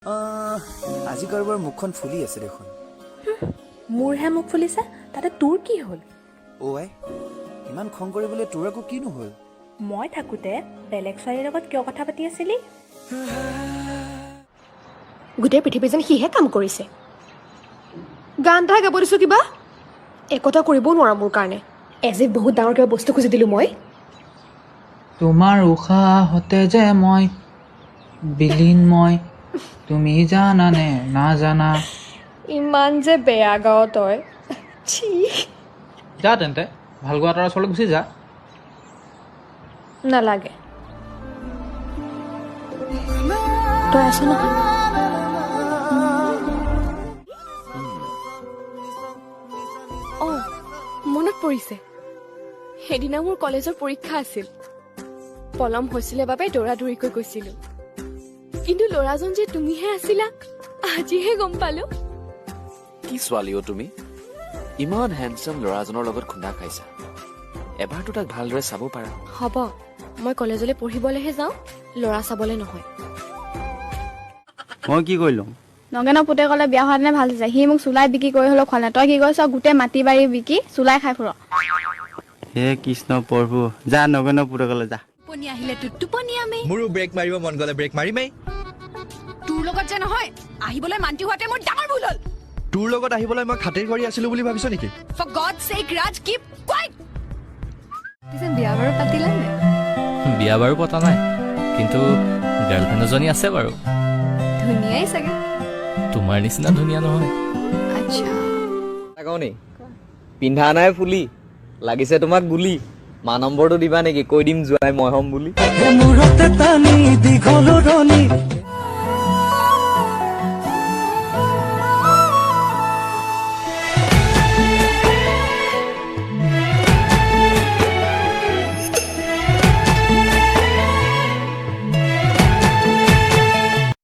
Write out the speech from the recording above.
আজি কাৰোবাৰ মুখখন ফুলি আছে দেখোন। মোৰহে মুখ ফুলিছে, তাতে তোৰ কি হ'ল? আই ইমান খং কৰিবলৈ তোৰ আকৌ কিনো হ'ল? মই থাকোঁতে বেলেগ ছোৱালীৰ লগত কিয় কথা পাতি আছিলি? গোটেই পৃথিৱীজন সিহে কাম কৰিছে। গান এটাহে গাব দিছোঁ কিবা, একতা কৰিবও নোৱাৰা মোৰ কাৰণে। এজ ইফ বহুত ডাঙৰ কিবা বস্তু খুজি দিলোঁ মই। তোমাৰ উশাহতে যে মই বিলীন মই, তুমি জানানে নাজানা। ইমান যে বেয়া গাৱ তই। যা তেন্তে ভাল গোৱা তাৰ ওচৰলৈ গুচি যা। নালাগে, তই আছ নহয়। মনত পৰিছে, সেইদিনা মোৰ কলেজৰ পৰীক্ষা আছিল। পলম হৈছিলে বাবে দৌৰাদৌৰিকৈ গৈছিলো, কিন্তু ল'ৰাজন যে তুমিহে আছিলা, আজিহে গম পালো। কি ছোৱালীও তুমি, ইমান হেণ্ডচাম ল'ৰাজনৰ লগত খুন্দা খাইছা। এবাৰতো তাক ভালদৰে চাব পাৰা। হ'ব, মই কলেজলৈ পঢ়িবলৈহে যাওঁ, ল'ৰা চাবলৈ নহয়। মই কি কৰিলো? নগেনৰ পুতেকলে বিয়া হোৱা দিনে ভাল হৈছে। সি মোক চুলাই বিক্ৰী কৰি হ'লেও খোৱা নাই। তই কি কৰিছ? গোটেই মাটি বাৰী বিকি চুলাই খাই ফুৰ। হে কৃষ্ণ প্ৰভু, যা নগেনৰ পুতেকলে যা। টোপনি আহিলে টোপনি আমি। মোৰো ব্ৰেক মাৰিব মন গ'লে ব্ৰেক মাৰিমেই। তোৰ লগত যে নহয়, আহিবলৈ মান্তি হোৱাতে মোৰ ডাঙৰ ভুল হ'ল। তোৰ লগত আহিবলৈ মই খাতিৰ কৰি আছিলো বুলি ভাবিছ নেকি? For God's sake, Raj, keep quiet. পিছে বিয়া বাৰু পাতিলা নে? বিয়া বাৰু পতা নাই, কিন্তু গাৰ্লফ্ৰেণ্ড এজনী আছে বাৰু। ধুনীয়াই চাগে। তোমাৰ নিচিনা ধুনীয়া নহয়। আচ্ছা, পিন্ধা নাই ফুলি, লাগিছে তোমাক গুলি। মা নম্বৰটো দিবা নেকি? কৈ দিম যোৱাই মই হ'ম বুলি।